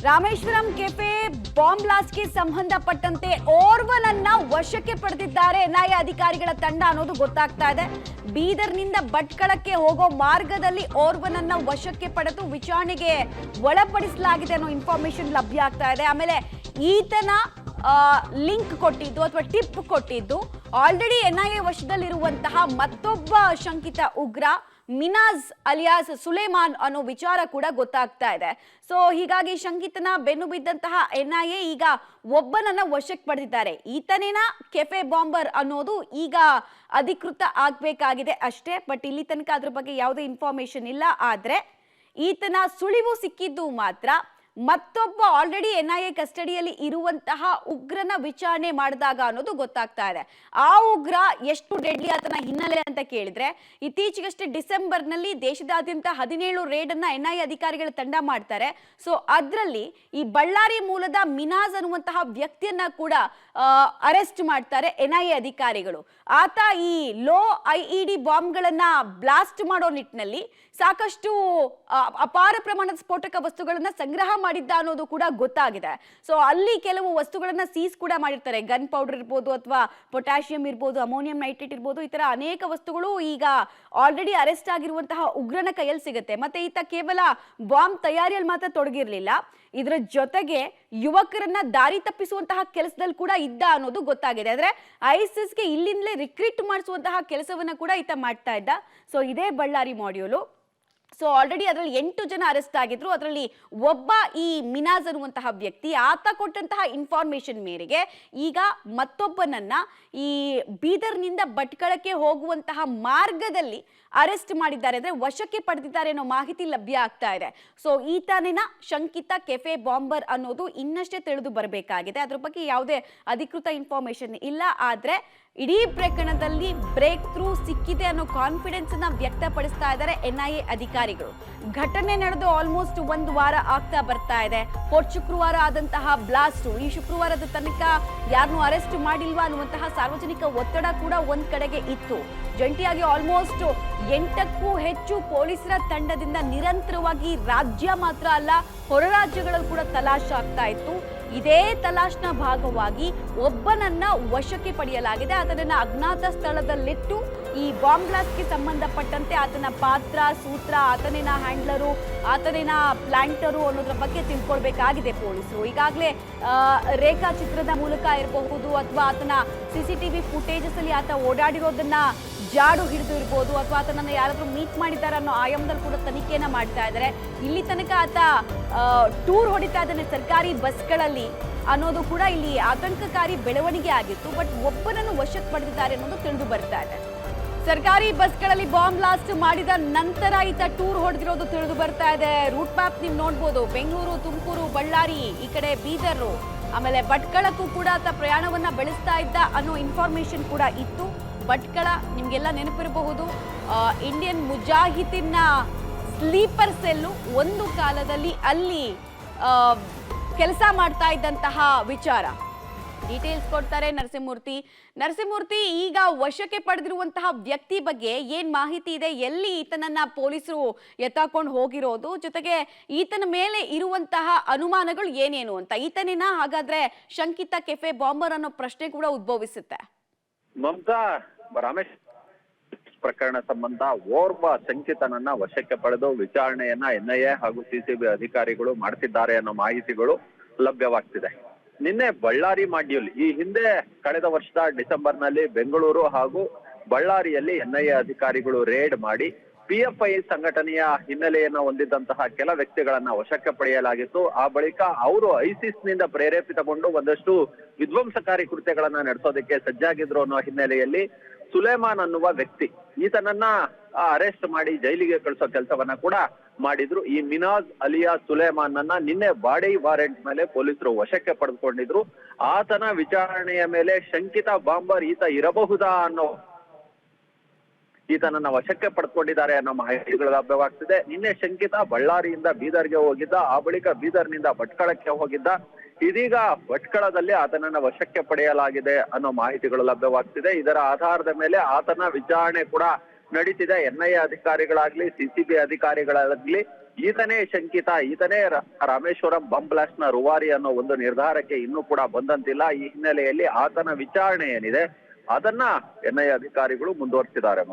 Rameswaram cafe bomb ಬ್ಲಾಸ್ಟ್ಗೆ ಸಂಬಂಧಪಟ್ಟಂತೆ ಓರ್ವನನ್ನ ವಶಕ್ಕೆ ಪಡೆದಿದ್ದಾರೆ ಎನ್ಐಎ ಅಧಿಕಾರಿಗಳ ತಂಡ ಅನ್ನೋದು ಗೊತ್ತಾಗ್ತಾ ಇದೆ. ಬೀದರ್ನಿಂದ ಭಟ್ಕಳಕ್ಕೆ ಹೋಗೋ ಮಾರ್ಗದಲ್ಲಿ ಓರ್ವನನ್ನ ವಶಕ್ಕೆ ಪಡೆದು ವಿಚಾರಣೆಗೆ ಒಳಪಡಿಸಲಾಗಿದೆ ಅನ್ನೋ ಇನ್ಫಾರ್ಮೇಶನ್ ಲಭ್ಯ ಆಗ್ತಾ ಇದೆ. ಆಮೇಲೆ ಈತನ ಲಿಂಕ್ ಕೊಟ್ಟಿದ್ದು ಅಥವಾ ಟಿಪ್ ಕೊಟ್ಟಿದ್ದು ಆಲ್ರೆಡಿ ಎನ್ಐಎ ವಶದಲ್ಲಿರುವಂತಹ ಮತ್ತೊಬ್ಬ ಶಂಕಿತ ಉಗ್ರ ಮಿನಾಜ್ ಅಲಿಯಾಸ್ ಸುಲೇಮಾನ್ ಅನ್ನೋ ವಿಚಾರ ಕೂಡ ಗೊತ್ತಾಗ್ತಾ ಇದೆ. ಸೊ ಹೀಗಾಗಿ ಶಂಕಿತನ ಬೆನ್ನು ಬಿದ್ದಂತಹ ಎನ್ಐಎ ಈಗ ಒಬ್ಬನನ್ನ ವಶಕ್ಕೆ ಪಡೆದಿದ್ದಾರೆ. ಈತನೇನ ಕೆಫೆ ಬಾಂಬರ್ ಅನ್ನೋದು ಈಗ ಅಧಿಕೃತ ಆಗ್ಬೇಕಾಗಿದೆ ಅಷ್ಟೇ. ಬಟ್ ಇಲ್ಲಿ ತನಕ ಅದ್ರ ಬಗ್ಗೆ ಯಾವುದೇ ಇನ್ಫಾರ್ಮೇಶನ್ ಇಲ್ಲ. ಆದ್ರೆ ಈತನ ಸುಳಿವು ಸಿಕ್ಕಿದ್ದು ಮಾತ್ರ ಮತ್ತೊಬ್ಬ ಆಲ್ರೆಡಿ ಎನ್ಐಎ ಕಸ್ಟಡಿಯಲ್ಲಿ ಇರುವಂತಹ ಉಗ್ರನ ವಿಚಾರಣೆ ಮಾಡಿದಾಗ ಅನ್ನೋದು ಗೊತ್ತಾಗ್ತಾ ಇದೆ. ಆ ಉಗ್ರ ಎಷ್ಟು ಡೆಡ್ಲಿ ಆತನ ಹಿನ್ನೆಲೆ ಅಂತ ಕೇಳಿದ್ರೆ, ಇತ್ತೀಚೆಗಷ್ಟೇ ಡಿಸೆಂಬರ್ನಲ್ಲಿ ದೇಶದಾದ್ಯಂತ 17 ರೇಡ್ ಅನ್ನ ಎನ್ಐಎ ಅಧಿಕಾರಿಗಳ ತಂಡ ಮಾಡ್ತಾರೆ. ಸೊ ಅದರಲ್ಲಿ ಈ ಬಳ್ಳಾರಿ ಮೂಲದ ಮಿನಾಜ್ ಅನ್ನುವಂತಹ ವ್ಯಕ್ತಿಯನ್ನ ಕೂಡ ಅರೆಸ್ಟ್ ಮಾಡ್ತಾರೆ ಎನ್ಐಎ ಅಧಿಕಾರಿಗಳು. ಆತ ಈ ಲೋ IED ಬಾಂಬ್ಗಳನ್ನ ಬ್ಲಾಸ್ಟ್ ಮಾಡೋ ನಿಟ್ಟಿನಲ್ಲಿ ಸಾಕಷ್ಟು ಅಪಾರ ಪ್ರಮಾಣದ ಸ್ಫೋಟಕ ವಸ್ತುಗಳನ್ನ ಸಂಗ್ರಹ ಮಾಡಿದ್ದ ಅನ್ನೋದು ಕೂಡ ಗೊತ್ತಾಗಿದೆ. ಸೊ ಅಲ್ಲಿ ಕೆಲವು ವಸ್ತುಗಳನ್ನ ಸೀಸ್ ಕೂಡ ಮಾಡಿರ್ತಾರೆ. ಗನ್ ಪೌಡರ್ ಇರ್ಬೋದು, ಅಥವಾ ಪೊಟ್ಯಾಷಿಯಂ ಇರ್ಬೋದು, ಅಮೋನಿಯಂ ನೈಟ್ರೇಟ್ ಇರ್ಬೋದು, ಈ ತರ ಅನೇಕ ವಸ್ತುಗಳು ಈಗ ಆಲ್ರೆಡಿ ಅರೆಸ್ಟ್ ಆಗಿರುವಂತಹ ಉಗ್ರನ ಕೈಯಲ್ಲಿ ಸಿಗುತ್ತೆ. ಮತ್ತೆ ಈತ ಕೇವಲ ಬಾಂಬ್ ತಯಾರಿಯಲ್ಲಿ ಮಾತ್ರ ತೊಡಗಿರ್ಲಿಲ್ಲ, ಇದರ ಜೊತೆಗೆ ಯುವಕರನ್ನ ದಾರಿ ತಪ್ಪಿಸುವಂತಹ ಕೆಲಸದಲ್ಲಿ ಕೂಡ ಇದ್ದ ಅನ್ನೋದು ಗೊತ್ತಾಗಿದೆ. ಅಂದ್ರೆ ISISಗೆ ಇಲ್ಲಿಂದಲೇ ರಿಕ್ರೂಟ್ ಮಾಡಿಸುವಂತಹ ಕೆಲಸವನ್ನ ಕೂಡ ಈತ ಮಾಡ್ತಾ ಇದ್ದ. ಸೊ ಇದೇ ಬಳ್ಳಾರಿ ಮಾಡ್ಯೂಲು. ಸೊ ಆಲ್ರೆಡಿ ಅದರಲ್ಲಿ 8 ಜನ ಅರೆಸ್ಟ್ ಆಗಿದ್ರು. ಅದರಲ್ಲಿ ಒಬ್ಬ ಈ ಮಿನಾಜ್ ಅನ್ನುವಂತಹ ವ್ಯಕ್ತಿ, ಆತ ಕೊಟ್ಟಂತಹ ಇನ್ಫಾರ್ಮೇಶನ್ ಮೇರೆಗೆ ಈಗ ಮತ್ತೊಬ್ಬನನ್ನ ಈ ಬೀದರ್ನಿಂದ ಭಟ್ಕಳಕ್ಕೆ ಹೋಗುವಂತಹ ಮಾರ್ಗದಲ್ಲಿ ಅರೆಸ್ಟ್ ಮಾಡಿದ್ದಾರೆ, ಅಂದ್ರೆ ವಶಕ್ಕೆ ಪಡೆದಿದ್ದಾರೆ ಅನ್ನೋ ಮಾಹಿತಿ ಲಭ್ಯ ಆಗ್ತಾ ಇದೆ. ಸೊ ಈತನಿನ ಶಂಕಿತ ಕೆಫೆ ಬಾಂಬರ್ ಅನ್ನೋದು ಇನ್ನಷ್ಟೇ ತಿಳಿದು ಬರಬೇಕಾಗಿದೆ. ಅದ್ರ ಬಗ್ಗೆ ಯಾವುದೇ ಅಧಿಕೃತ ಇನ್ಫಾರ್ಮೇಶನ್ ಇಲ್ಲ. ಆದ್ರೆ ಇಡೀ ಪ್ರಕರಣದಲ್ಲಿ ಬ್ರೇಕ್ ಥ್ರೂ ಸಿಕ್ಕಿದೆ ಅನ್ನೋ ಕಾನ್ಫಿಡೆನ್ಸ್ ಅನ್ನ ವ್ಯಕ್ತಪಡಿಸ್ತಾ ಇದ್ದಾರೆ ಎನ್ಐಎ ಅಧಿಕಾರಿಗಳು. ಘಟನೆ ನಡೆದು ಆಲ್ಮೋಸ್ಟ್ 1 ವಾರ ಆಗ್ತಾ ಬರ್ತಾ ಇದೆ. ಶುಕ್ರವಾರ ಆದಂತಹ ಬ್ಲಾಸ್ಟ್, ಈ ಶುಕ್ರವಾರದ ತನಕ ಯಾರನ್ನೂ ಅರೆಸ್ಟ್ ಮಾಡಿಲ್ವಾ ಅನ್ನುವಂತಹ ಸಾರ್ವಜನಿಕ ಒತ್ತಡ ಕೂಡ ಒಂದ್ ಕಡೆಗೆ ಇತ್ತು. ಜಂಟಿಯಾಗಿ ಆಲ್ಮೋಸ್ಟ್ 8ಕ್ಕೂ ಹೆಚ್ಚು ಪೊಲೀಸರ ತಂಡದಿಂದ ನಿರಂತರವಾಗಿ ರಾಜ್ಯ ಮಾತ್ರ ಅಲ್ಲ, ಹೊರ ರಾಜ್ಯಗಳಲ್ಲೂ ಕೂಡ ತಲಾಶ್ ಆಗ್ತಾ ಇತ್ತು. ಇದೇ ತಲಾಶ್ನ ಭಾಗವಾಗಿ ಒಬ್ಬನನ್ನ ವಶಕ್ಕೆ ಪಡೆಯಲಾಗಿದೆ. ಆತನನ್ನ ಅಜ್ಞಾತ ಸ್ಥಳದಲ್ಲಿಟ್ಟು ಈ ಬಾಂಬ್ ಬ್ಲಾಸ್ಟ್ಗೆ ಸಂಬಂಧಪಟ್ಟಂತೆ ಆತನ ಪಾತ್ರ, ಸೂತ್ರ, ಆತನೇನ ಹ್ಯಾಂಡ್ಲರು, ಆತನೇನ ಪ್ಲಾಂಟರು ಅನ್ನೋದ್ರ ಬಗ್ಗೆ ತಿಳ್ಕೊಳ್ಬೇಕಾಗಿದೆ ಪೊಲೀಸರು. ಈಗಾಗಲೇ ರೇಖಾಚಿತ್ರದ ಮೂಲಕ ಇರಬಹುದು, ಅಥವಾ ಆತನ CCTV ಫುಟೇಜಸ್ ಅಲ್ಲಿ ಆತ ಓಡಾಡಿರೋದನ್ನ ಜಾಡು ಹಿಡಿದು ಇರ್ಬೋದು, ಅಥವಾ ಆತನನ್ನ ಯಾರಾದ್ರೂ ಮೀಟ್ ಮಾಡಿದ್ದಾರೆ ಅನ್ನೋ ಆಯಾಮದಲ್ಲಿ ಕೂಡ ತನಿಖೆಯನ್ನ ಮಾಡ್ತಾ ಇದ್ದಾರೆ. ಇಲ್ಲಿ ತನಕ ಆತ ಟೂರ್ ಹೊಡಿತಾ ಇದ್ದಾನೆ ಸರ್ಕಾರಿ ಬಸ್ಗಳಲ್ಲಿ ಅನ್ನೋದು ಕೂಡ ಇಲ್ಲಿ ಆತಂಕಕಾರಿ ಬೆಳವಣಿಗೆ ಆಗಿತ್ತು. ಬಟ್ ಒಬ್ಬನನ್ನು ವಶಕ್ಕೆ ಪಡೆದಿದ್ದಾರೆ ಅನ್ನೋದು ತಿಳಿದು ಬರ್ತಾ ಇದೆ. ಸರ್ಕಾರಿ ಬಸ್ಗಳಲ್ಲಿ ಬಾಂಬ್ ಬ್ಲಾಸ್ಟ್ ಮಾಡಿದ ನಂತರ ಈತ ಟೂರ್ ಹೊಡೆದಿರೋದು ತಿಳಿದು ಬರ್ತಾ ಇದೆ. ರೂಟ್ ಮ್ಯಾಪ್ ನೀವು ನೋಡ್ಬೋದು. ಬೆಂಗಳೂರು, ತುಮಕೂರು, ಬಳ್ಳಾರಿ, ಈ ಕಡೆ ಬೀದರು, ಆಮೇಲೆ ಭಟ್ಕಳಕ್ಕೂ ಕೂಡ ಆತ ಪ್ರಯಾಣವನ್ನ ಬೆಳೆಸ್ತಾ ಇದ್ದ ಅನ್ನೋ ಇನ್ಫಾರ್ಮೇಶನ್ ಕೂಡ ಇತ್ತು. ಭಟ್ಕಳ ನಿಮ್ಗೆಲ್ಲ ನೆನಪಿರಬಹುದು, ಇಂಡಿಯನ್ ಮುಜಾಹಿದೀನ್ನ ಸ್ಲೀಪರ್ ಸೆಲ್ಲು ಒಂದು ಕಾಲದಲ್ಲಿ ಅಲ್ಲಿ ಕೆಲಸ ಮಾಡ್ತಾ ಇದ್ದಂತಹ ವಿಚಾರ. ಡೀಟೇಲ್ಸ್ ಕೊಡ್ತಾರೆ ನರಸಿಂಹಮೂರ್ತಿ. ಈಗ ವಶಕ್ಕೆ ಪಡೆದಿರುವಂತಹ ವ್ಯಕ್ತಿ ಬಗ್ಗೆ ಏನ್ ಮಾಹಿತಿ ಇದೆ? ಎಲ್ಲಿ ಈತನನ್ನ ಪೊಲೀಸರು ಎತ್ತಾಕೊಂಡು ಹೋಗಿರೋದು, ಜೊತೆಗೆ ಈತನ ಮೇಲೆ ಇರುವಂತಹ ಅನುಮಾನಗಳು ಏನೇನು ಅಂತ? ಈತನೇನ ಹಾಗಾದ್ರೆ ಶಂಕಿತ ಕೆಫೆ ಬಾಂಬರ್ ಅನ್ನೋ ಪ್ರಶ್ನೆ ಕೂಡ ಉದ್ಭವಿಸುತ್ತೆ. ಮಮತಾ, ರಮೇಶ್ ಪ್ರಕರಣ ಸಂಬಂಧ ಓರ್ವ ಶಂಕಿತನನ್ನ ವಶಕ್ಕೆ ಪಡೆದು ವಿಚಾರಣೆಯನ್ನ NIA ಹಾಗೂ CCB ಅಧಿಕಾರಿಗಳು ಮಾಡ್ತಿದ್ದಾರೆ ಅನ್ನೋ ಮಾಹಿತಿಗಳು ಲಭ್ಯವಾಗ್ತಿದೆ. ನಿನ್ನೆ ಬಳ್ಳಾರಿ ಮಾಡ್ಯೂಲ್, ಈ ಹಿಂದೆ ಕಳೆದ ವರ್ಷದ ಡಿಸೆಂಬರ್ನಲ್ಲಿ ಬೆಂಗಳೂರು ಹಾಗೂ ಬಳ್ಳಾರಿಯಲ್ಲಿ NIA ಅಧಿಕಾರಿಗಳು ರೇಡ್ ಮಾಡಿ PFI ಸಂಘಟನೆಯ ಹಿನ್ನೆಲೆಯನ್ನ ಹೊಂದಿದ್ದಂತಹ ಕೆಲ ವ್ಯಕ್ತಿಗಳನ್ನ ವಶಕ್ಕೆ ಪಡೆಯಲಾಗಿತ್ತು. ಆ ಬಳಿಕ ಅವರು ISISನಿಂದ ಪ್ರೇರೇಪಿತಗೊಂಡು ಒಂದಷ್ಟು ವಿಧ್ವಂಸಕಾರಿ ಕೃತ್ಯಗಳನ್ನ ನಡೆಸೋದಕ್ಕೆ ಸಜ್ಜಾಗಿದ್ರು ಅನ್ನೋ ಹಿನ್ನೆಲೆಯಲ್ಲಿ ಸುಲೇಮಾನ್ ಅನ್ನುವ ವ್ಯಕ್ತಿ, ಈತನನ್ನ ಅರೆಸ್ಟ್ ಮಾಡಿ ಜೈಲಿಗೆ ಕಳಿಸೋ ಕೆಲಸವನ್ನ ಕೂಡ ಮಾಡಿದ್ರು. ಈ ಮಿನಾಜ್ ಅಲಿಯಾಸ್ ಸುಲೇಮಾನ್ ಅನ್ನ ನಿನ್ನೆ ಬಾಡಿ ವಾರೆಂಟ್ ಮೇಲೆ ಪೊಲೀಸರು ವಶಕ್ಕೆ ಪಡೆದುಕೊಂಡಿದ್ರು. ಆತನ ವಿಚಾರಣೆಯ ಮೇಲೆ ಶಂಕಿತ ಬಾಂಬರ್ ಈತ ಇರಬಹುದಾ ಅನ್ನೋ, ಈತನನ್ನ ವಶಕ್ಕೆ ಪಡೆದುಕೊಂಡಿದ್ದಾರೆ ಅನ್ನೋ ಮಾಹಿತಿಗಳು ಲಭ್ಯವಾಗ್ತಿದೆ. ನಿನ್ನೆ ಶಂಕಿತ ಬಳ್ಳಾರಿಯಿಂದ ಬೀದರ್ಗೆ ಹೋಗಿದ್ದ, ಆ ಬಳಿಕ ಬೀದರ್ನಿಂದ ಭಟ್ಕಳಕ್ಕೆ ಹೋಗಿದ್ದ. ಇದೀಗ ಭಟ್ಕಳದಲ್ಲಿ ಆತನನ್ನ ವಶಕ್ಕೆ ಪಡೆಯಲಾಗಿದೆ ಅನ್ನೋ ಮಾಹಿತಿಗಳು ಲಭ್ಯವಾಗ್ತಿದೆ. ಇದರ ಆಧಾರದ ಮೇಲೆ ಆತನ ವಿಚಾರಣೆ ಕೂಡ ನಡೀತಿದೆ. NIA ಅಧಿಕಾರಿಗಳಾಗ್ಲಿ, CCB ಅಧಿಕಾರಿಗಳಾಗ್ಲಿ ಈತನೇ ಶಂಕಿತ, ಈತನೇ ರಾಮೇಶ್ವರಂ ಬಾಂಬ್ ಬ್ಲಾಸ್ಟ್ ನ ರೂವಾರಿ ಅನ್ನೋ ಒಂದು ನಿರ್ಧಾರಕ್ಕೆ ಇನ್ನೂ ಕೂಡ ಬಂದಂತಿಲ್ಲ. ಈ ಹಿನ್ನೆಲೆಯಲ್ಲಿ ಆತನ ವಿಚಾರಣೆ ಏನಿದೆ ಅದನ್ನ NIA ಅಧಿಕಾರಿಗಳು ಮುಂದುವರಿಸಿದ್ದಾರೆ.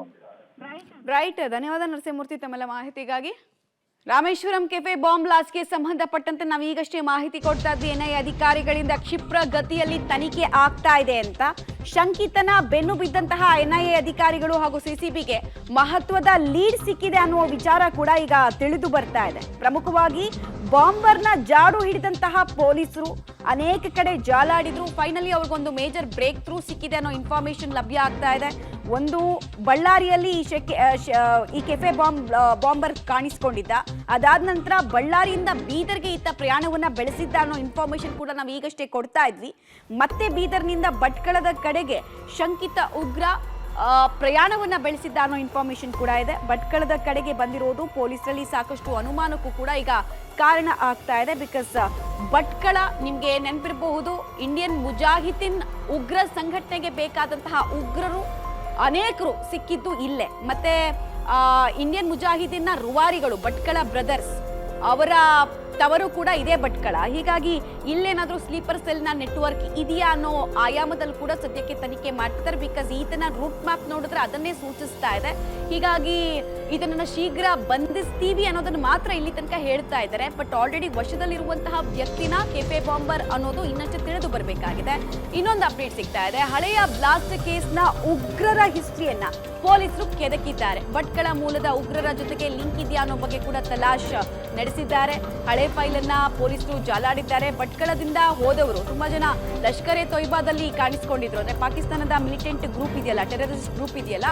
ರೈಟ್, ಧನ್ಯವಾದ ನರಸಿಂಹಮೂರ್ತಿ ತಮ್ಮೆಲ್ಲ ಮಾಹಿತಿಗಾಗಿ. ರಾಮೇಶ್ವರಂ ಕೆಫೆ ಬಾಂಬ್ ಬ್ಲಾಸ್ಟ್ಗೆ ಸಂಬಂಧಪಟ್ಟಂತೆ ನಾವು ಈಗಷ್ಟೇ ಮಾಹಿತಿ ಕೊಡ್ತಾ ಇದ್ವಿ. NIA ಅಧಿಕಾರಿಗಳಿಂದ ಕ್ಷಿಪ್ರ ಗತಿಯಲ್ಲಿ ತನಿಖೆ ಆಗ್ತಾ ಇದೆ ಅಂತ. ಶಂಕಿತನ ಬೆನ್ನು ಬಿದ್ದಂತಹ NIA ಅಧಿಕಾರಿಗಳು ಹಾಗೂ CCBಗೆ ಮಹತ್ವದ ಲೀಡ್ ಸಿಕ್ಕಿದೆ ಅನ್ನುವ ವಿಚಾರ ಕೂಡ ಈಗ ತಿಳಿದು ಬರ್ತಾ ಇದೆ. ಪ್ರಮುಖವಾಗಿ ಬಾಂಬರ್ನ ಜಾಡು ಹಿಡಿದಂತಹ ಪೊಲೀಸರು ಅನೇಕ ಕಡೆ ಜಾಲಾಡಿದ್ರು. ಫೈನಲಿ ಅವ್ರಿಗೊಂದು ಮೇಜರ್ ಬ್ರೇಕ್ ಥ್ರೂ ಸಿಕ್ಕಿದೆ ಅನ್ನೋ ಇನ್ಫಾರ್ಮೇಶನ್ ಲಭ್ಯ ಆಗ್ತಾ ಇದೆ. ಒಂದು ಬಳ್ಳಾರಿಯಲ್ಲಿ ಈ ಕೆಫೆ ಬಾಂಬರ್ ಕಾಣಿಸ್ಕೊಂಡಿದ್ದ. ಅದಾದ ನಂತರ ಬಳ್ಳಾರಿಯಿಂದ ಬೀದರ್ಗೆ ಈತ ಪ್ರಯಾಣವನ್ನ ಬೆಳೆಸಿದ್ದ ಅನ್ನೋ ಇನ್ಫಾರ್ಮೇಶನ್ ಕೂಡ ನಾವು ಈಗಷ್ಟೇ ಕೊಡ್ತಾ ಇದ್ವಿ. ಮತ್ತೆ ಬೀದರ್ನಿಂದ ಭಟ್ಕಳದ ಕಡೆಗೆ ಶಂಕಿತ ಉಗ್ರ ಪ್ರಯಾಣವನ್ನ ಬೆಳೆಸಿದ್ದ ಅನ್ನೋ ಇನ್ಫಾರ್ಮೇಶನ್ ಕೂಡ ಇದೆ. ಭಟ್ಕಳದ ಕಡೆಗೆ ಬಂದಿರೋದು ಪೊಲೀಸರಲ್ಲಿ ಸಾಕಷ್ಟು ಅನುಮಾನಕ್ಕೂ ಕೂಡ ಈಗ ಕಾರಣ ಆಗ್ತಾ ಇದೆ. ಬಿಕಾಸ್ ಭಟ್ಕಳ ನಿಮ್ಗೆ ನೆನಪಿರಬಹುದು, ಇಂಡಿಯನ್ ಮುಜಾಹಿದೀನ್ ಉಗ್ರ ಸಂಘಟನೆಗೆ ಬೇಕಾದಂತಹ ಉಗ್ರರು ಅನೇಕರು ಸಿಕ್ಕಿದ್ದು ಇಲ್ಲೇ. ಮತ್ತೆ ಇಂಡಿಯನ್ ಮುಜಾಹಿದೀನ್ನ ರೂವಾರಿಗಳು ಭಟ್ಕಳ ಬ್ರದರ್ಸ್ ಅವರ ತವರು ಕೂಡ ಇದೇ ಭಟ್ಕಳ. ಹೀಗಾಗಿ ಇಲ್ಲೇನಾದ್ರೂ ಸ್ಲೀಪರ್ ಸೆಲ್ನ ನೆಟ್ವರ್ಕ್ ಇದೆಯಾ ಅನ್ನೋ ಆಯಾಮದಲ್ಲಿ ಕೂಡ ಸದ್ಯಕ್ಕೆ ತನಿಖೆ ಮಾಡ್ತಿದ್ದಾರೆ. ಬಿಕಾಸ್ ಈತನ ರೂಟ್ ಮ್ಯಾಪ್ ನೋಡಿದ್ರೆ ಅದನ್ನೇ ಸೂಚಿಸ್ತಾ ಇದೆ. ಹೀಗಾಗಿ ಇದನ್ನ ಶೀಘ್ರ ಬಂಧಿಸ್ತೀವಿ ಅನ್ನೋದನ್ನ ಮಾತ್ರ ಇಲ್ಲಿ ತನಕ ಹೇಳ್ತಾ ಇದ್ದಾರೆ. ಬಟ್ ಆಲ್ರೆಡಿ ವಶದಲ್ಲಿರುವಂತಹ ವ್ಯಕ್ತಿನ ಕೆಫೆ ಬಾಂಬರ್ ಅನ್ನೋದು ಇನ್ನಷ್ಟು ತಿಳಿದು ಬರಬೇಕಾಗಿದೆ. ಇನ್ನೊಂದು ಅಪ್ಡೇಟ್ ಸಿಗ್ತಾ ಇದೆ. ಹಳೆಯ ಬ್ಲಾಸ್ಟ್ ಕೇಸ್ನ ಉಗ್ರರ ಹಿಸ್ಟ್ರಿಯನ್ನ ಪೊಲೀಸರು ಕೆದಕಿದ್ದಾರೆ. ಭಟ್ಕಳ ಮೂಲದ ಉಗ್ರರ ಜೊತೆಗೆ ಲಿಂಕ್ ಇದೆಯಾ ಅನ್ನೋ ಬಗ್ಗೆ ಕೂಡ ತಲಾಶ್ ನಡೆಸಿದ್ದಾರೆ. ಹಳೆ ಫೈಲ್ ಅನ್ನ ಪೊಲೀಸರು ಜಾಲಾಡಿದ್ದಾರೆ. ಭಟ್ಕಳದಿಂದ ಹೋದವರು ತುಂಬಾ ಜನ ಲಷ್ಕರ್ ಎ ತೊಯ್ಬಾದಲ್ಲಿ ಕಾಣಿಸ್ಕೊಂಡಿದ್ರು. ಅಂದ್ರೆ ಪಾಕಿಸ್ತಾನದ ಮಿಲಿಟೆಂಟ್ ಗ್ರೂಪ್ ಇದೆಯಲ್ಲ, ಟೆರರಿಸ್ಟ್ ಗ್ರೂಪ್ ಇದೆಯಲ್ಲ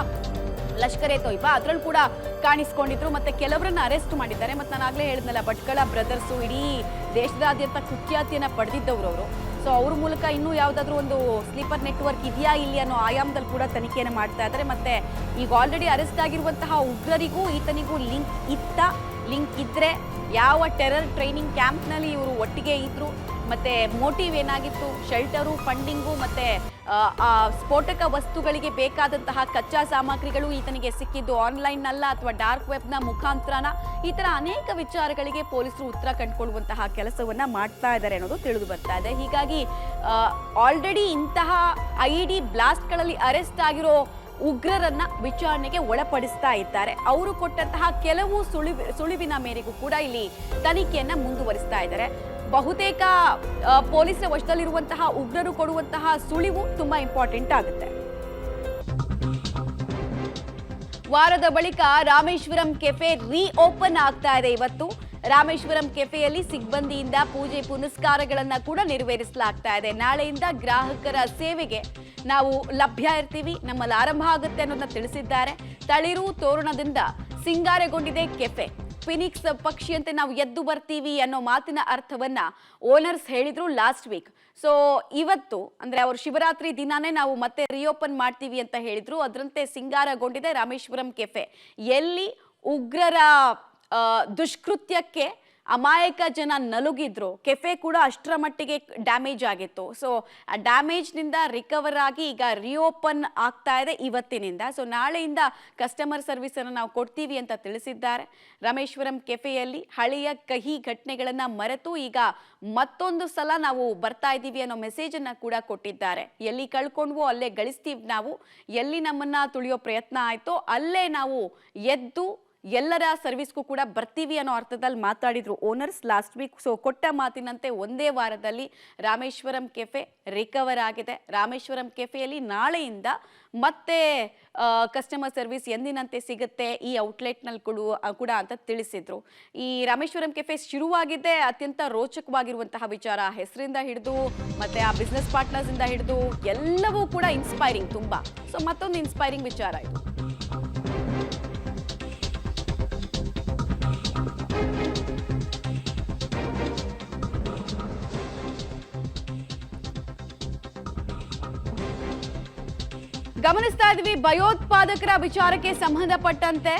ಲಷ್ಕರ್ ಎ ತೊಯ್ಬಾ, ಅದ್ರಲ್ಲಿ ಕೂಡ ಕಾಣಿಸ್ಕೊಂಡಿದ್ರು. ಮತ್ತೆ ಕೆಲವರನ್ನ ಅರೆಸ್ಟ್ ಮಾಡಿದ್ದಾರೆ. ಮತ್ತೆ ನಾನು ಆಗ್ಲೇ ಹೇಳಿದ್ನಲ್ಲ, ಭಟ್ಕಳ ಬ್ರದರ್ಸು ಇಡೀ ದೇಶದಾದ್ಯಂತ ಕುಖ್ಯಾತಿಯನ್ನ ಪಡೆದಿದ್ದವರು ಅವರು. ಸೊ ಅವ್ರ ಮೂಲಕ ಇನ್ನೂ ಯಾವುದಾದ್ರೂ ಒಂದು ಸ್ಲೀಪರ್ ನೆಟ್ವರ್ಕ್ ಇದೆಯಾ ಇಲ್ಲಿ ಅನ್ನೋ ಆಯಾಮದಲ್ಲಿ ಕೂಡ ತನಿಖೆಯನ್ನು ಮಾಡ್ತಾ ಇದ್ದಾರೆ. ಮತ್ತೆ ಈಗ ಆಲ್ರೆಡಿ ಅರೆಸ್ಟ್ ಆಗಿರುವಂತಹ ಉಗ್ರರಿಗೂ ಈತನಿಗೂ ಲಿಂಕ್ ಇದ್ರೆ ಯಾವ ಟೆರರ್ ಟ್ರೈನಿಂಗ್ ಕ್ಯಾಂಪ್ನಲ್ಲಿ ಇವರು ಒಟ್ಟಿಗೆ ಇದ್ರು, ಮತ್ತೆ ಮೋಟಿವ್ ಏನಾಗಿತ್ತು, ಶೆಲ್ಟರು, ಫಂಡಿಂಗು, ಮತ್ತೆ ಆ ಸ್ಫೋಟಕ ವಸ್ತುಗಳಿಗೆ ಬೇಕಾದಂತಹ ಕಚ್ಚಾ ಸಾಮಗ್ರಿಗಳು ಈತನಿಗೆ ಸಿಕ್ಕಿದ್ದು ಆನ್ಲೈನ್ ಅಲ್ಲ ಅಥವಾ ಡಾರ್ಕ್ ವೆಬ್ನ ಮುಖಾಂತರನ, ಈ ತರ ಅನೇಕ ವಿಚಾರಗಳಿಗೆ ಪೊಲೀಸರು ಉತ್ತರ ಕಂಡುಕೊಳ್ಳುವಂತಹ ಕೆಲಸವನ್ನ ಮಾಡ್ತಾ ಇದ್ದಾರೆ ಅನ್ನೋದು ತಿಳಿದು ಬರ್ತಾ ಇದೆ. ಹೀಗಾಗಿ ಆಲ್ರೆಡಿ ಇಂತಹ IED ಬ್ಲಾಸ್ಟ್ಗಳಲ್ಲಿ ಅರೆಸ್ಟ್ ಆಗಿರೋ ಉಗ್ರರನ್ನ ವಿಚಾರಣೆಗೆ ಒಳಪಡಿಸ್ತಾ ಇದ್ದಾರೆ. ಅವರು ಕೊಟ್ಟಂತಹ ಕೆಲವು ಸುಳಿವಿನ ಮೇರೆಗೂ ಕೂಡ ಇಲ್ಲಿ ತನಿಖೆಯನ್ನ ಮುಂದುವರಿಸ್ತಾ ಇದ್ದಾರೆ. ಬಹುತೇಕ ಪೊಲೀಸರ ವಶದಲ್ಲಿರುವಂತಹ ಉಗ್ರರು ಕೊಡುವಂತಹ ಸುಳಿವು ತುಂಬಾ ಇಂಪಾರ್ಟೆಂಟ್ ಆಗುತ್ತೆ. ವಾರದ ಬಳಿಕ ರಾಮೇಶ್ವರಂ ಕೆಫೆ ಓಪನ್ ಆಗ್ತಾ ಇದೆ. ಇವತ್ತು ರಾಮೇಶ್ವರಂ ಕೆಫೆಯಲ್ಲಿ ಸಿಬ್ಬಂದಿಯಿಂದ ಪೂಜೆ ಪುನಸ್ಕಾರಗಳನ್ನ ಕೂಡ ನೆರವೇರಿಸಲಾಗ್ತಾ ಇದೆ. ನಾಳೆಯಿಂದ ಗ್ರಾಹಕರ ಸೇವೆಗೆ ನಾವು ಲಭ್ಯ ಇರ್ತೀವಿ, ನಮ್ಮಲ್ಲಿ ಆರಂಭ ಆಗುತ್ತೆ ಅನ್ನೋದನ್ನ ತಿಳಿಸಿದ್ದಾರೆ. ತಳಿರು ತೋರಣದಿಂದ ಸಿಂಗಾರಗೊಂಡಿದೆ ಕೆಫೆ. ಫಿನಿಕ್ಸ್ ಪಕ್ಷಿಯಂತೆ ನಾವು ಎದ್ದು ಬರ್ತೀವಿ ಅನ್ನೋ ಮಾತಿನ ಅರ್ಥವನ್ನ ಓನರ್ಸ್ ಹೇಳಿದ್ರು ಲಾಸ್ಟ್ ವೀಕ್. ಸೊ ಇವತ್ತು ಅಂದ್ರೆ ಅವರು ಶಿವರಾತ್ರಿ ದಿನಾನೇ ನಾವು ಮತ್ತೆ ರಿಓಪನ್ ಮಾಡ್ತೀವಿ ಅಂತ ಹೇಳಿದ್ರು. ಅದರಂತೆ ಸಿಂಗಾರಗೊಂಡಿದೆ ರಾಮೇಶ್ವರಂ ಕೆಫೆ. ಎಲ್ಲಿ ಉಗ್ರರ ದುಷ್ಕೃತ್ಯಕ್ಕೆ ಅಮಾಯಕ ಜನ ನಲುಗಿದ್ರು, ಕೆಫೆ ಕೂಡ ಅಷ್ಟರ ಮಟ್ಟಿಗೆ ಡ್ಯಾಮೇಜ್ ಆಗಿತ್ತು. ಸೊ ಆ ಡ್ಯಾಮೇಜ್ನಿಂದ ರಿಕವರ್ ಆಗಿ ಈಗ ರಿಓಪನ್ ಆಗ್ತಾ ಇದೆ ಇವತ್ತಿನಿಂದ. ಸೊ ನಾಳೆಯಿಂದ ಕಸ್ಟಮರ್ ಸರ್ವಿಸ್ ಅನ್ನು ನಾವು ಕೊಡ್ತೀವಿ ಅಂತ ತಿಳಿಸಿದ್ದಾರೆ. ರಾಮೇಶ್ವರಂ ಕೆಫೆಯಲ್ಲಿ ಹಳೆಯ ಕಹಿ ಘಟನೆಗಳನ್ನ ಮರೆತು ಈಗ ಮತ್ತೊಂದು ಸಲ ನಾವು ಬರ್ತಾ ಇದ್ದೀವಿ ಅನ್ನೋ ಮೆಸೇಜ್ ಅನ್ನ ಕೂಡ ಕೊಟ್ಟಿದ್ದಾರೆ. ಎಲ್ಲಿ ಕಳ್ಕೊಂಡ್ವೋ ಅಲ್ಲೇ ಗಳಿಸ್ತೀವಿ ನಾವು, ಎಲ್ಲಿ ನಮ್ಮನ್ನ ತುಳಿಯೋ ಪ್ರಯತ್ನ ಆಯ್ತೋ ಅಲ್ಲೇ ನಾವು ಎದ್ದು ಎಲ್ಲರ ಸರ್ವಿಸ್ಗೂ ಕೂಡ ಬರ್ತೀವಿ ಅನ್ನೋ ಅರ್ಥದಲ್ಲಿ ಮಾತಾಡಿದ್ರು ಓನರ್ಸ್ ಲಾಸ್ಟ್ ವೀಕ್. ಸೊ ಕೊಟ್ಟ ಮಾತಿನಂತೆ ಒಂದೇ ವಾರದಲ್ಲಿ ರಾಮೇಶ್ವರಂ ಕೆಫೆ ರಿಕವರ್ ಆಗಿದೆ. ರಾಮೇಶ್ವರಂ ಕೆಫೆಯಲ್ಲಿ ನಾಳೆಯಿಂದ ಮತ್ತೆ ಕಸ್ಟಮರ್ ಸರ್ವಿಸ್ ಎಂದಿನಂತೆ ಸಿಗುತ್ತೆ ಈ ಔಟ್ಲೆಟ್ನಲ್ಲಿ ಕೂಡ ಅಂತ ತಿಳಿಸಿದ್ರು. ಈ ರಾಮೇಶ್ವರಂ ಕೆಫೆ ಶುರುವಾಗಿದ್ದೇ ಅತ್ಯಂತ ರೋಚಕವಾಗಿರುವಂತಹ ವಿಚಾರ. ಹೆಸರಿಂದ ಹಿಡಿದು ಮತ್ತೆ ಆ ಬಿಸ್ನೆಸ್ ಪಾರ್ಟ್ನರ್ಸ್ ಇಂದ ಹಿಡಿದು ಎಲ್ಲವೂ ಕೂಡ ಇನ್ಸ್ಪೈರಿಂಗ್ ತುಂಬಾ. ಸೊ ಮತ್ತೊಂದು ಇನ್ಸ್ಪೈರಿಂಗ್ ವಿಚಾರ ಇದು. ಗಮನಿಸ್ತಾ ಇದ್ವಿ ಭಯೋತ್ಪಾದಕರ ವಿಚಾರಕ್ಕೆ ಸಂಬಂಧಪಟ್ಟಂತೆ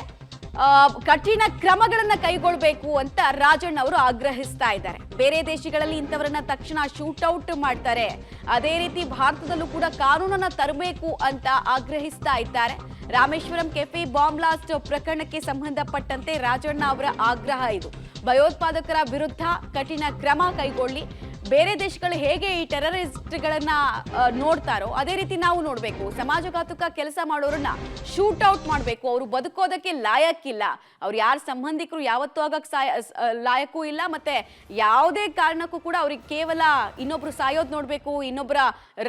ಕಠಿಣ ಕ್ರಮಗಳನ್ನ ಕೈಗೊಳ್ಳಬೇಕು ಅಂತ ರಾಜಣ್ಣ ಅವರು ಆಗ್ರಹಿಸ್ತಾ ಇದ್ದಾರೆ. ಬೇರೆ ದೇಶಗಳಲ್ಲಿ ಇಂಥವರನ್ನ ತಕ್ಷಣ ಶೂಟ್ಔಟ್ ಮಾಡ್ತಾರೆ, ಅದೇ ರೀತಿ ಭಾರತದಲ್ಲೂ ಕೂಡ ಕಾನೂನನ್ನ ತರಬೇಕು ಅಂತ ಆಗ್ರಹಿಸ್ತಾ ಇದ್ದಾರೆ. ರಾಮೇಶ್ವರಂ ಕೆಫೆ ಬಾಂಬ್ ಬ್ಲಾಸ್ಟ್ ಪ್ರಕರಣಕ್ಕೆ ಸಂಬಂಧಪಟ್ಟಂತೆ ರಾಜಣ್ಣ ಅವರ ಆಗ್ರಹ ಇದು. ಭಯೋತ್ಪಾದಕರ ವಿರುದ್ಧ ಕಠಿಣ ಕ್ರಮ ಕೈಗೊಳ್ಳಿ. ಬೇರೆ ದೇಶಗಳು ಹೇಗೆ ಈ ಟೆರರಿಸ್ಟ್ಗಳನ್ನ ನೋಡ್ತಾರೋ ಅದೇ ರೀತಿ ನಾವು ನೋಡ್ಬೇಕು. ಸಮಾಜಘಾತುಕ ಕೆಲಸ ಮಾಡೋರನ್ನ ಶೂಟ್ಔಟ್ ಮಾಡಬೇಕು. ಅವರು ಬದುಕೋದಕ್ಕೆ ಲಾಯಕ್ಕಿಲ್ಲ. ಅವ್ರು ಯಾರ ಸಂಬಂಧಿಕರು ಯಾವತ್ತೂ ಆಗಕ್ಕೆ ಲಾಯಕ್ಕೂ ಇಲ್ಲ. ಮತ್ತೆ ಯಾವುದೇ ಕಾರಣಕ್ಕೂ ಕೂಡ ಅವ್ರಿಗೆ ಕೇವಲ ಇನ್ನೊಬ್ರು ಸಾಯೋದ್ ನೋಡ್ಬೇಕು, ಇನ್ನೊಬ್ಬರ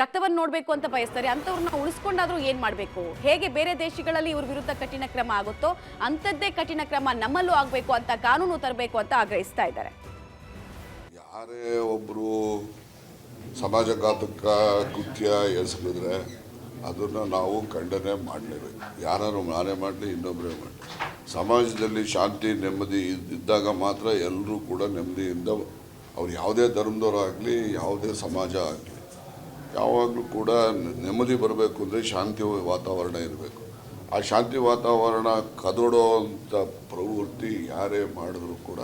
ರಕ್ತವನ್ನು ನೋಡ್ಬೇಕು ಅಂತ ಬಯಸ್ತಾರೆ. ಅಂಥವ್ರನ್ನ ಉಳಿಸ್ಕೊಂಡಾದ್ರೂ ಏನ್ ಮಾಡ್ಬೇಕು? ಹೇಗೆ ಬೇರೆ ದೇಶಗಳಲ್ಲಿ ಇವ್ರ ವಿರುದ್ಧ ಕಠಿಣ ಕ್ರಮ ಆಗುತ್ತೋ ಅಂಥದ್ದೇ ಕಠಿಣ ಕ್ರಮ ನಮ್ಮಲ್ಲೂ ಆಗ್ಬೇಕು ಅಂತ ಕಾನೂನು ತರಬೇಕು ಅಂತ ಆಗ್ರಹಿಸ್ತಾ ಇದ್ದಾರೆ. ಯಾರೇ ಒಬ್ಬರು ಸಮಾಜಘಾತಕ ಕೃತ್ಯ ಎಸಗಿದ್ರೆ ಅದನ್ನು ನಾವು ಖಂಡನೆ ಮಾಡಲೇಬೇಕು. ಯಾರು ನಾನೇ ಮಾಡಲಿ, ಇನ್ನೊಬ್ಬರೇ ಮಾಡಲಿ. ಸಮಾಜದಲ್ಲಿ ಶಾಂತಿ ನೆಮ್ಮದಿ ಇದ್ದಾಗ ಮಾತ್ರ ಎಲ್ಲರೂ ಕೂಡ ನೆಮ್ಮದಿಯಿಂದ, ಅವ್ರು ಯಾವುದೇ ಧರ್ಮದವರಾಗಲಿ ಯಾವುದೇ ಸಮಾಜ ಆಗಲಿ, ಯಾವಾಗಲೂ ಕೂಡ ನೆಮ್ಮದಿ ಬರಬೇಕು ಅಂದರೆ ಶಾಂತಿ ವಾತಾವರಣ ಇರಬೇಕು. ಆ ಶಾಂತಿ ವಾತಾವರಣ ಕದಡೋ ಅಂಥ ಪ್ರವೃತ್ತಿ ಯಾರೇ ಮಾಡಿದ್ರು ಕೂಡ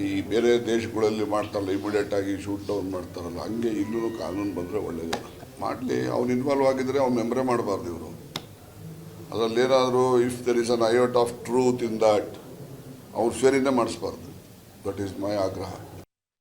ಈ ಬೇರೆ ದೇಶಗಳಲ್ಲಿ ಮಾಡ್ತಾರಲ್ಲ, ಇಮಿಡಿಯೇಟಾಗಿ ಶೂಟ್ ಡೌನ್ ಮಾಡ್ತಾರಲ್ಲ, ಹಂಗೆ ಇಲ್ಲೂ ಕಾನೂನು ಬಂದರೆ ಒಳ್ಳೆಯದು. ಮಾಡಲಿ, ಅವ್ನು ಇನ್ವಾಲ್ವ್ ಆಗಿದ್ದರೆ ಅವ್ನು ಮೆಂಬರೇ ಮಾಡಬಾರ್ದು. ಇವರು ಅದರಲ್ಲೇನಾದರೂ if there is an iota of truth in that ಅವ್ರು ಸೇರಿನೇ ಮಾಡಿಸ್ಬಾರ್ದು. ದಟ್ ಈಸ್ ಮೈ ಆಗ್ರಹ.